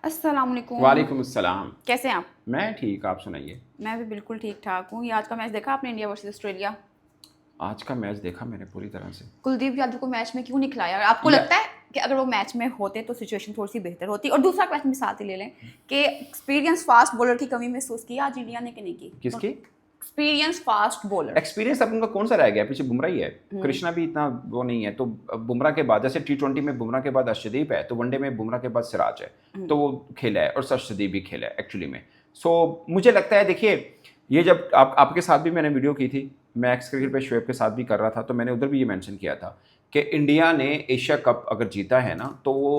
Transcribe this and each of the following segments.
अस्सलाम वालेकुम। वालेकुम अस्सलाम। कैसे हैं आप? मैं ठीक, आप सुनाइए। मैं भी बिल्कुल ठीक ठाक हूँ। ये आज का मैच देखा आपने, इंडिया वर्सेस ऑस्ट्रेलिया? आज का मैच देखा मैंने पूरी तरह से। कुलदीप यादव को मैच में क्यों नहीं खिलाया? और आपको या लगता है कि अगर वो मैच में होते तो सिचुएशन थोड़ी सी बेहतर होती? और दूसरा क्वेश्चन भी साथ ही ले लें कि एक्सपीरियंस फास्ट बॉलर की कमी महसूस की आज इंडिया ने कि नहीं की? किसकी? Experience fast bowler. एक्सपीरियंस अब उनका कौन सा रह गया? पीछे बुमराह ही है। कृष्णा भी इतना वो नहीं है, तो अब बुमराह के बाद जैसे T20 में बुमराह के बाद अर्शदीप है, तो वनडे में बुमराह के बाद सिराज है, तो वो खेला है और अर्शदीप भी खेला है एक्चुअली में। सो मुझे लगता है, देखिए, ये जब आपके साथ भी मैंने वीडियो की थी, मैं एक्स क्रिकेट पे शोएब के साथ भी कर रहा था, तो मैंने उधर भी ये मेंशन किया था कि इंडिया ने एशिया कप अगर जीता है ना, तो वो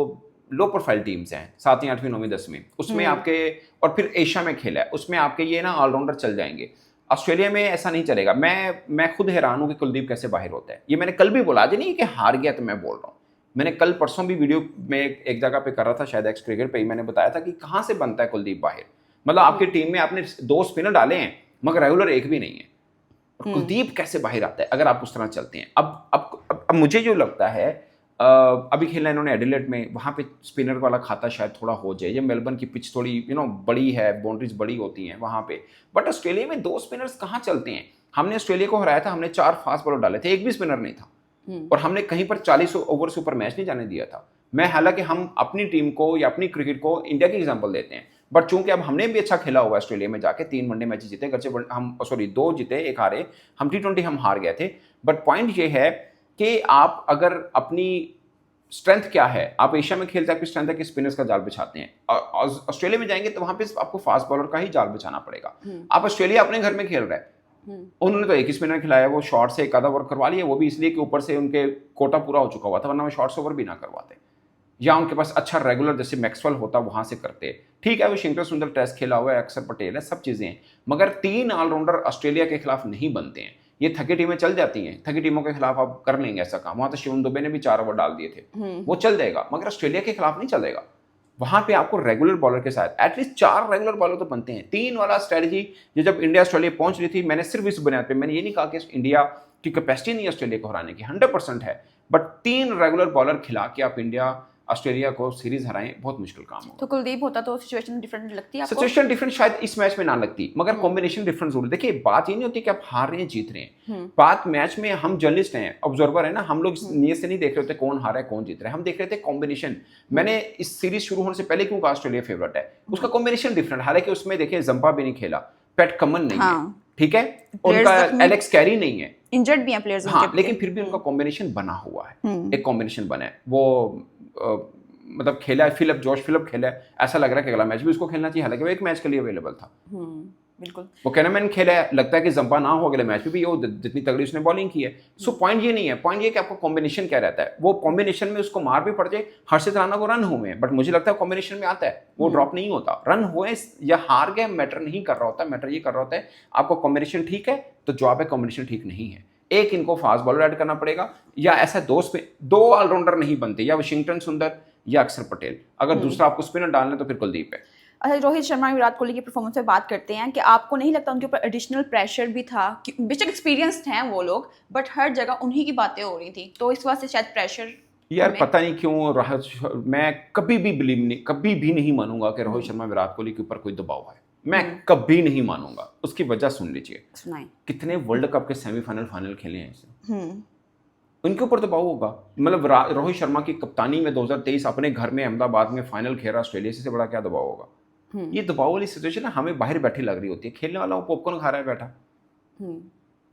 लो प्रोफाइल टीम्स हैं, 7वीं 8वीं 9वीं 10वीं, उसमें आपके, और फिर एशिया में खेला है, उसमें आपके ये ना ऑलराउंडर चल जाएंगे। ऑस्ट्रेलिया में ऐसा नहीं चलेगा। मैं खुद हैरान हूं कि कुलदीप कैसे बाहर होता है। ये मैंने कल भी बोला, आज नहीं कि हार गया तो मैं बोल रहा हूँ। मैंने कल परसों भी वीडियो में एक जगह पे कर रहा था, शायद एक्स क्रिकेट पे ही, मैंने बताया था कि कहां से बनता है कुलदीप बाहर। मतलब आपकी टीम में आपने 2 स्पिनर डाले हैं, मगर रेगुलर एक भी नहीं है, और कुलदीप कैसे बाहर आता है अगर आप उस तरह चलते हैं? अब मुझे जो लगता है, अभी खेलना इन्होंने एडिलेड में, वहाँ पे स्पिनर वाला खाता शायद थोड़ा हो जाए। ये मेलबर्न की पिच थोड़ी बड़ी है, बाउंड्रीज बड़ी होती हैं वहाँ पे, बट ऑस्ट्रेलिया में 2 स्पिनर्स कहाँ चलते हैं? हमने ऑस्ट्रेलिया को हराया था, हमने 4 फास्ट बॉलर डाले थे, एक भी स्पिनर नहीं था, और हमने कहीं पर 40 ओवर से ऊपर मैच नहीं जाने दिया था। मैं, हालांकि हम अपनी टीम को या अपनी क्रिकेट को इंडिया की एग्जांपल देते हैं, बट चूंकि अब हमने भी अच्छा खेला हुआ ऑस्ट्रेलिया में जाके, 3 वनडे मैच जीते, हम सॉरी 2 जीते 1 हारे, हम T20 हम हार गए थे। बट पॉइंट ये है कि आप अगर अपनी स्ट्रेंथ क्या है, आप एशिया में खेलते हैं, आपकी स्ट्रेंथ है कि स्पिनर्स का जाल बिछाते हैं। ऑस्ट्रेलिया में जाएंगे तो वहां पे आपको फास्ट बॉलर का ही जाल बिछाना पड़ेगा। आप ऑस्ट्रेलिया अपने घर में खेल रहे हैं, उन्होंने तो एक ही स्पिनर खिलाया, वो शॉर्ट से एक आधा ओवर करवा लिया, वो भी इसलिए कि ऊपर से उनके कोटा पूरा हो चुका हुआ था, वरना वो शॉर्ट्स ओवर भी ना करवाते, या उनके पास अच्छा रेगुलर जैसे मैक्सवेल होता वहां से करते। ठीक है, वो शिंकर सुंदर टेस्ट खेला हुआ है, अक्षर पटेल है, सब चीजें हैं, मगर 3 ऑलराउंडर ऑस्ट्रेलिया के खिलाफ नहीं बनते हैं। ये थकी टीमें चल जाती हैं, थकी टीमों के खिलाफ आप कर लेंगे ऐसा काम। वहां तो शिवम दुबे ने भी 4 ओवर डाल दिए थे, वो चल जाएगा, मगर ऑस्ट्रेलिया के खिलाफ नहीं चलेगा। वहां पे आपको रेगुलर बॉलर के साथ एटलीस्ट 4 रेगुलर बॉलर तो बनते हैं। 3 वाला स्ट्रेटजी, ये जब इंडिया ऑस्ट्रेलिया पहुंच रही थी, मैंने सिर्फ इस बुनियाद पे, मैंने ये नहीं कहा कि इंडिया की कैपेसिटी नहीं है ऑस्ट्रेलिया को हराने की, 100% है, बट 3 रेगुलर बॉलर खिला के आप इंडिया ऑस्ट्रेलिया को सीरीज हराएं, बहुत मुश्किल काम होगा। तो कुलदीप होता तो सिचुएशन डिफरेंट लगती है आपको? सिचुएशन डिफरेंट शायद इस मैच में ना लगती, मगर कॉम्बिनेशन डिफरेंट जरूर। देखिए, बात ये नहीं होती कि आप हार रहे हैं जीत रहे हैं, बात मैच में, हम जर्नलिस्ट हैं, ऑब्जर्वर है ना, हम लोग नीयत से नहीं देख रहे होते कौन हारा है कौन जीत रहा है, हम देख रहे थे कॉम्बिनेशन। मैंने इस सीरीज शुरू होने से पहले क्यों कहा ऑस्ट्रेलिया फेवरेट है, उसका कॉम्बिनेशन डिफरेंट। हालांकि उसमें देखिए जंपा भी नहीं खेला, पैट कमन नहीं है, ठीक है, उनका एलेक्स कैरी नहीं है, इंजर्ड भी हैं प्लेयर्स उनके, हाँ, लेकिन फिर भी उनका कॉम्बिनेशन बना हुआ है, एक कॉम्बिनेशन बना है। वो मतलब खेला है, जॉश फिलिप खेला है, ऐसा लग रहा है कि अगला मैच भी उसको खेलना चाहिए, हालांकि वो एक मैच के लिए अवेलेबल था। बिल्कुल। वो कैनामैन खेला है, लगता है कि जंपा ना हो अगले मैच में भी, वो जितनी तगड़ी उसने बॉलिंग की है। सो पॉइंट ये नहीं है, पॉइंट ये कि आपका कॉम्बिनेशन क्या रहता है। वो कॉम्बिनेशन में उसको मार भी पड़ जाए, हर्षित राणा को रन हुए, बट मुझे लगता है कॉम्बिनेशन में आता है, वो ड्रॉप नहीं होता। रन हुए या हार गए मैटर नहीं कर रहा होता, मैटर ये कर रहा होता है आपको कॉम्बिनेशन ठीक है तो जवाब है, कॉम्बिनेशन ठीक नहीं है, एक इनको फास्ट बॉलर ऐड करना पड़ेगा, या ऐसा 2 ऑलराउंडर नहीं बनते, या वाशिंगटन सुंदर या अक्षर पटेल। अगर दूसरा आपको स्पिनर डालना है तो फिर कुलदीप है। अच्छा, रोहित शर्मा विराट कोहली की परफॉर्मेंस पे बात करते हैं कि आपको नहीं लगता उनके ऊपर एडिशनल प्रेशर भी था? कि बेशक एक्सपीरियंस्ड हैं वो लोग, बट हर जगह उन्हीं की बातें हो रही थी, तो इस वजह से शायद प्रेशर। यार पता नहीं क्यों मैं कभी भी बिलीव नहीं, कभी भी नहीं मानूंगा कि रोहित शर्मा विराट कोहली के ऊपर कोई दबाव है, मैं कभी नहीं मानूंगा। उसकी वजह सुन लीजिए, सुनाएं। कितने वर्ल्ड कप के सेमीफाइनल फाइनल खेले हैं इसे, उनके ऊपर दबाव होगा। मतलब रोहित शर्मा की कप्तानी में 2023 अपने घर में अहमदाबाद में फाइनल खेला ऑस्ट्रेलिया से बड़ा क्या दबाव होगा? ये दबाव वाली सिचुएशन ना हमें बाहर बैठी लग रही होती है, खेलने वाला वो पॉपकॉर्न खा रहा है बैठा,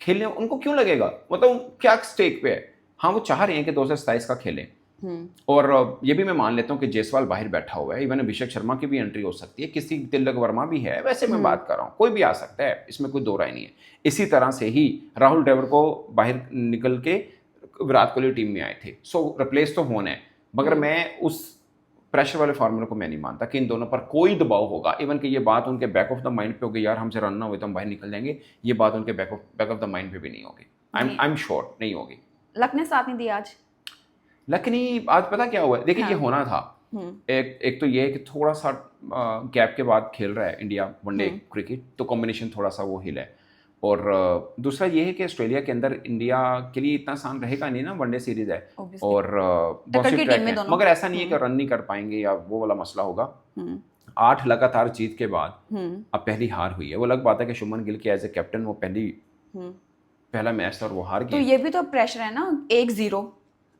खेलने उनको क्यों लगेगा, मतलब क्या स्टेक पे है? हाँ, वो चाह रहे हैं कि 2027 का खेलें, और ये भी मैं मान लेता हूँ कि जायसवाल बाहर बैठा हुआ है, इवन अभिषेक शर्मा की भी एंट्री हो सकती है, किसी तिलक वर्मा भी है, वैसे मैं बात कर रहा हूँ, कोई भी आ सकता है, इसमें कोई दो राय नहीं है। इसी तरह से ही राहुल द्रविड़ को बाहर निकल के विराट कोहली टीम में आए थे, सो रिप्लेस तो होना है, मगर मैं उस प्रेशर वाले फार्मूले को मैं नहीं मानता कि इन दोनों पर कोई दबाव होगा। इवन कि ये बात उनके बैक ऑफ द माइंड पे होगी, यार हमसे रन ना हुए तो हम बाहर निकल जाएंगे, ये बात उनके बैक ऑफ द माइंड पे भी नहीं होगी, आई एम श्योर नहीं होगी। लक ने साथ नहीं दिया आज, लखनी आज पता क्या हुआ, देखिए, ये होना था। एक तो ये है कि थोड़ा सा गैप के बाद खेल रहा है इंडिया वनडे क्रिकेट, तो कॉम्बिनेशन थोड़ा सा वो हिल है, और दूसरा ये है कि ऑस्ट्रेलिया के अंदर इंडिया के लिए इतना आसान रहेगा नहीं ना, वनडे सीरीज है Obviously. और बहुत टक्कर सी की ट्रैक टीम में है, दोनों। मगर ऐसा नहीं है कि रन नहीं कर पाएंगे या वो वाला मसला होगा। 8 लगातार जीत के बाद अब पहली हार हुई है। वो अलग बात है कि शुभमन गिल के एज ए कैप्टन वो पहला मैच था और वो हार तो गए। ये भी तो प्रेशर है ना, 1-0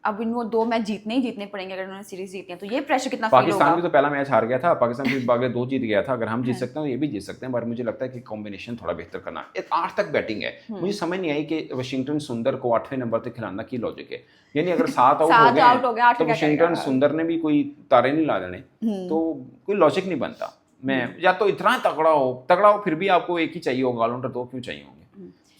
अब इनको 2 मैच जीतने ही जीतने पड़ेंगे अगर उन्होंने सीरीज जीतनी है, तो ये प्रेशर कितना फील पाकिस्तान होगा। भी तो पहला मैच हार गया था, पाकिस्तान भी अगले 2 जीत गया था। अगर हम जीत सकते हैं तो ये भी जीत सकते हैं, पर मुझे लगता है कि कॉम्बिनेशन थोड़ा बेहतर करना। 8 तक बैटिंग है, मुझे समझ नहीं आई कि वाशिंगटन सुंदर को 8वें नंबर तक खिलाना की लॉजिक है। यानी अगर 7 आउट हो गए आठ तो वाशिंगटन सुंदर ने भी कोई तारे नहीं ला देने, तो कोई लॉजिक नहीं बनता। मैं या तो इतना तगड़ा हो फिर भी आपको एक ही चाहिए होगा, ऑलराउंडर 2 क्यों चाहिए होंगे?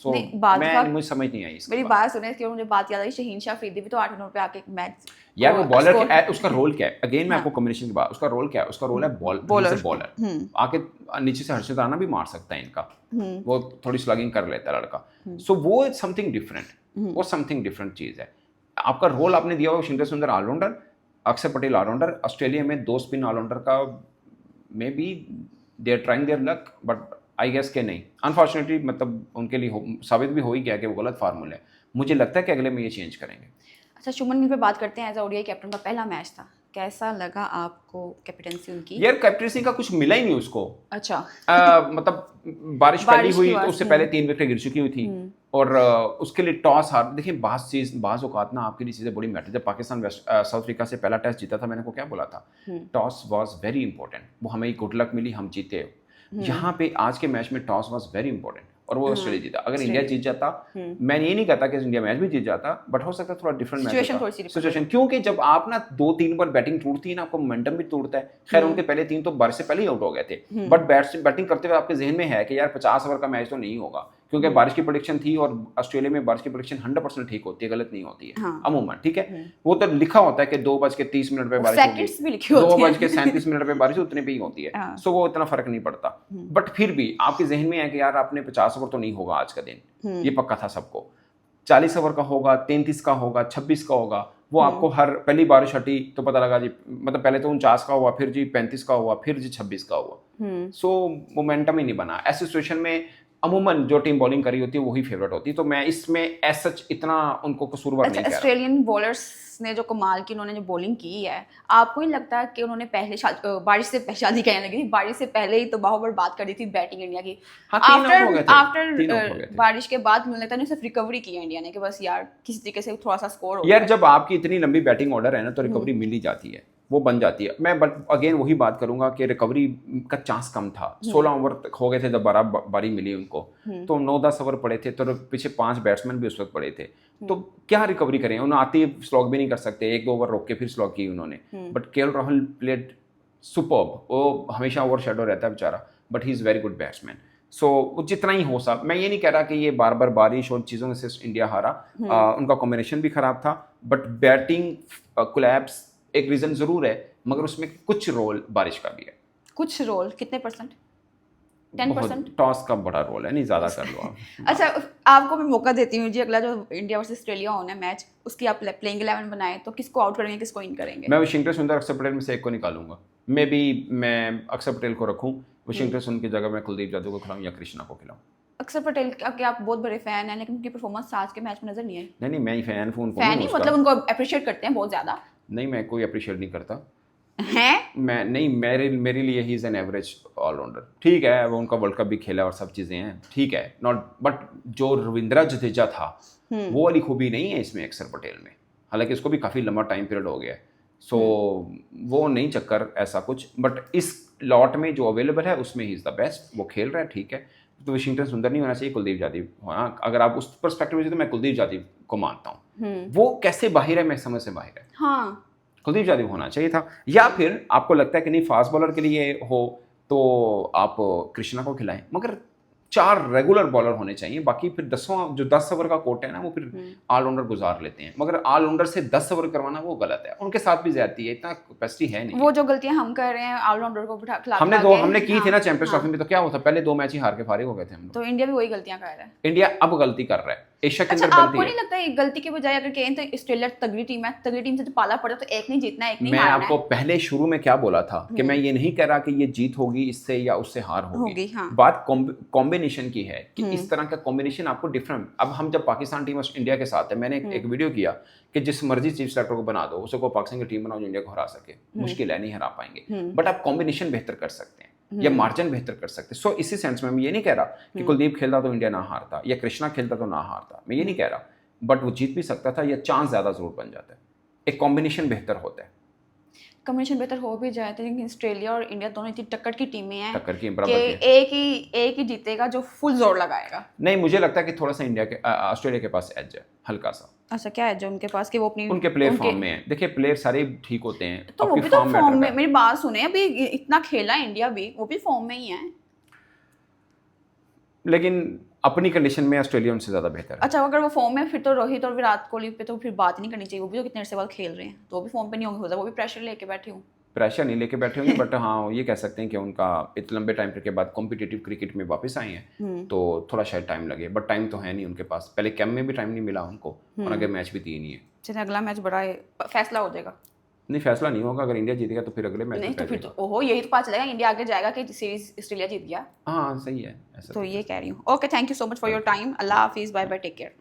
सो मुझे समझ नहीं आई मेरी बात सुने कि मुझे बात याद आई, शहीन शाह अफरीदी भी तो 8 नंबर पे आके एक मैच यार वो बॉलर उसका रोल क्या है? अगेन मैं आपको कॉम्बिनेशन की बात, उसका रोल क्या है? उसका रोल है बॉलर। आके नीचे से हर्षित राणा भी मार सकता है इनका, वो थोड़ी स्लगिंग कर लेता है लड़का। सो वो समथिंग डिफरेंट, वो समथिंग डिफरेंट चीज है। आपका रोल आपने दिया हुआ शिंदे सुंदर ऑलराउंडर, अक्षर पटेल ऑलराउंडर। ऑस्ट्रेलिया में 2 स्पिन ऑलराउंडर का maybe they are trying their luck, but I guess के नहीं, अनफॉर्चुनेटली मतलब उनके लिए साबित भी हो ही गया कि वो गलत फार्मूला है। मुझे लगता है कि अगले में ये चेंज करेंगे। अच्छा, शुभमन गिल पे बात करते हैं। एज ओडीआई कैप्टन का पहला मैच था, कैसा लगा आपको कैप्टनसी उनकी? यार कैप्टनसी का कुछ मिला ही नहीं उसको। अच्छा मतलब बारिश पहली हुई तो उससे पहले 3 विकेट गिर चुकी हुई थी और उसके लिए टॉस हार। देखिए बाज औकात ना आपके लिए चीज़ें बड़ी मैटर। जब पाकिस्तान साउथ अफ्रीका से पहला टेस्ट जीता था, मैंने को क्या बोला था, टॉस वाज वेरी इंपॉर्टेंट। वो हमें गुड लक मिली, हम जीते। यहाँ पे आज के मैच में टॉस वाज वेरी इंपॉर्टेंट और वो ऑस्ट्रेलिया जीता। अगर इंडिया जीत जाता, मैं ये नहीं कहता कि इंडिया मैच भी जीत जाता, बट हो सकता है थोड़ा डिफरेंट मैच होता सिचुएशन, क्योंकि जब आप ना 2-3 बार बैटिंग टूटती है ना, आपको मोमेंटम भी टूटता है। खैर उनके पहले 3 तो बारिश से पहले ही आउट हो गए थे, बट बैटिंग करते हुए आपके जहन में है कि यार 50 ओवर का मैच तो नहीं होगा, क्योंकि बारिश की प्रेडिक्शन थी और ऑस्ट्रेलिया में बारिश की प्रेडिक्शन 100% ठीक होती है, गलत नहीं होती है अमूमन। ठीक है, वो तो लिखा होता है कि 2:30 पे बारिश होगी, 2:37 पे बारिश उतने पे ही होती है। सो वो इतना फर्क नहीं पड़ता, बट फिर भी आपके जहन में है कि यार आपने 50 ओवर तो नहीं होगा आज का दिन, ये पक्का था सबको। 40 ओवर का होगा, 33 का होगा, 26 का होगा। वो आपको हर पहली बारिश हटी तो पता लगा जी, मतलब पहले तो 49 का हुआ, फिर जी 35 का हुआ, फिर जी 26 का हुआ। सो मोमेंटम ही नहीं बना। ऐसी सिचुएशन में अमूमन जो टीम बॉलिंग करी होती है वही फेवरेट होती है, तो मैं इसमें एज सच इतना उनको कसूरवार नहीं कह रहा। ऑस्ट्रेलियन बॉलर्स ने जो कमाल की उन्होंने जो बॉलिंग की है, आपको नहीं लगता कि उन्होंने पहले बारिश से शादी कहने लगी, बारिश से पहले ही तो बाहुबल बात कर दी थी बैटिंग इंडिया की। आफ्टर बारिश के बाद मुझे लगता है सिर्फ रिकवरी की है इंडिया ने, कि बस यार किसी तरीके से थोड़ा सा स्कोर हो। यार जब आपकी इतनी लंबी बैटिंग ऑर्डर है ना, तो रिकवरी मिल ही जाती है, वो बन जाती है। मैं बट अगेन वही बात करूंगा कि रिकवरी का चांस कम था। 16 ओवर तक हो गए थे जब बारी मिली उनको, तो 9-10 ओवर पड़े थे, तो पीछे 5 बैट्समैन भी उस वक्त पड़े थे, तो क्या रिकवरी करें? उन्हें आती स्लॉग भी नहीं कर सकते, 1-2 ओवर रोक के फिर स्लॉग की उन्होंने। But KL Rahul played superb, वो हमेशा ओवर शेडो रहता है बेचारा, but he is very good batsman. So जितना ही हो सा, मैं ये नहीं कह रहा कि ये बार बार बारिश और चीज़ों से इंडिया हारा, उनका कॉम्बिनेशन भी खराब था, बट बैटिंग कोलैप्स एक रीज़न ज़रूर है, मगर उसमें कुछ रोल बारिश का भी है। कुछ रोल कितने परसेंट? 10%? टॉस का बड़ा रोल है, नहीं ज़्यादा कर लो आप। अच्छा, आपको मैं मौका देती हूँ जी, अगला जो इंडिया वर्सेस ऑस्ट्रेलिया होना है मैच, उसकी आप प्लेइंग 11 बनाए तो किसको आउट करेंगे, किसको इन करेंगे? मैं वाशिंगटन सुंदर अक्षर पटेल में से एक को निकालूंगा। मे बी मैं अक्षर पटेल को रखूँ, वाशिंगटन सुंदर की जगह मैं कुलदीप यादव को खिलाऊँ या कृष्णा को खिलाऊँ। अक्षर पटेल के आप बहुत बड़े फैन हैं, लेकिन उनकी परफॉर्मेंस आज के मैच में नजर नहीं आई। नहीं मैं फैन हूँ, फैन ही मतलब उनको अप्रिशिएट करते हैं बहुत ज़्यादा। नहीं, मैं कोई अप्रिशिएट नहीं करता हैं। मैं नहीं, मेरे लिए he is an average allrounder. ठीक है, वो उनका वर्ल्ड कप भी खेला और सब चीज़ें हैं, ठीक है, नॉट, बट जो रविंद्रा जडेजा था वो वाली खूबी नहीं है इसमें अक्षर पटेल में, हालांकि इसको भी काफ़ी लंबा टाइम पीरियड हो गया है। सो वो नहीं चक्कर ऐसा कुछ, बट इस लॉट में जो अवेलेबल है उसमें ही इज़ द बेस्ट। वो खेल रहा है, ठीक है, तो वाशिंगटन सुंदर नहीं होना चाहिए, कुलदीप यादव होना। अगर आप उस पर्सपेक्टिव से, तो मैं कुलदीप यादव को मानता हूँ। वो कैसे बाहर है, मैं समझ से बाहर है। हाँ, कुलदीप यादव होना चाहिए था। या फिर आपको लगता है कि नहीं फास्ट बॉलर के लिए हो तो आप कृष्णा को खिलाएं, मगर 4 रेगुलर बॉलर होने चाहिए। बाकी फिर 10 ओवर का कोट है ना, वो फिर ऑलराउंडर गुजार लेते हैं, मगर ऑलराउंडर से 10 ओवर करवाना वो गलत है। उनके साथ भी ज्यादती है, इतना कैपेसिटी है नहीं। वो जो गलतियां हम कर रहे हैं ऑलराउंडर को बिठा हमने की थी ना चैंपियंस ट्रॉफी में, तो क्या होता, पहले 2 मैच ही हार के फारिग हो गए थे हम लोग। तो इंडिया भी वही गलतियां कर रहा है। इंडिया अब गलती कर रहा है, एशिया के अच्छा अंदर आपको बनती नहीं है। लगता एक गलती के बजाय अगर कहें तो ऑस्ट्रेलिया तगड़ी टीम है, तगड़ी टीम से तो पाला पड़ा तो एक नहीं जीतना है, एक नहीं मैं हारना आपको है। पहले शुरू में क्या बोला था कि मैं ये नहीं कह रहा कि ये जीत होगी इससे या उससे हार होगी। होगी, हाँ। बात कॉम्बिनेशन की है कि इस तरह का कॉम्बिनेशन आपको डिफरेंट। अब हम जब पाकिस्तान टीम इंडिया के साथ है, मैंने एक वीडियो किया कि जिस मर्जी चीफ सेलेक्टर को बना दो, उसे को पाकिस्तान की टीम बनाओ जो इंडिया को हरा सके, मुश्किल है, नहीं हरा पाएंगे। बट आप कॉम्बिनेशन बेहतर कर सकते हैं या मार्जिन बेहतर कर सकते हैं। सो इसी सेंस में मैं ये नहीं कह रहा कि कुलदीप खेलता तो इंडिया ना हारता या कृष्णा खेलता तो ना हारता, मैं ये नहीं कह रहा, बट वो जीत भी सकता था या चांस ज़्यादा जरूर बन जाता है। एक कॉम्बिनेशन बेहतर होता है। कम्बिनेशन बेहतर हो भी जाए तो, लेकिन ऑस्ट्रेलिया और इंडिया दोनों इतनी टक्कर की टीमें हैं टक्कर की कि बराबर की एक ही जीतेगा जो फुल जोर लगाएगा। नहीं, मुझे लगता है कि थोड़ा सा ऑस्ट्रेलिया के पास एज है, हल्का सा। अच्छा क्या है जो उनके पास कि वो अपनी उनके प्लेयर फॉर्म में है। देखिए प्लेयर सारे ठीक होते हैं, तो वो आपकी भी तो फॉर्म फॉर्म मैटर में, करता मेरी बात सुने, अभी इतना खेला है इंडिया भी, वो भी फॉर्म में ही है। है। लेकिन अपनी कंडीशन में ऑस्ट्रेलिया उनसे ज़्यादा बेहतर है। अच्छा अगर वो फॉर्म में, फिर तो रोहित और विराट कोहली पे तो फिर बात ही नहीं करनी चाहिए, वो भी तो कितने अर्से बाद खेल रहे हैं, तो वो भी फॉर्म पे नहीं होंगे, हो सकता है वो भी प्रेशर लेके बैठे हों। प्रेशर नहीं लेके बैठे होंगे, बट हाँ ये कह सकते हैं कि उनका इतने लंबे टाइम के बाद कॉम्पिटिटिव क्रिकेट में वापस आए हैं, तो थोड़ा शायद टाइम लगे, बट टाइम तो है नहीं उनके पास। पहले कैम्प में भी टाइम नहीं मिला उनको, और आगे मैच भी दिए नहीं है। चलिए अगला मैच बड़ा फैसला हो जाएगा। नहीं, फैसला नहीं होगा। अगर इंडिया जीतेगा तो फिर अगले मैच नहीं में तो फिर जाएगा। तो ओहो, यही तो पता चलेगा इंडिया आगे जाएगा कि सीरीज ऑस्ट्रेलिया जीत गया। हाँ सही है ऐसा। तो ये कह रही हूँ। Okay, thank you so much for your time. अल्लाह हाफिज़, बाय बाय, टेक केयर।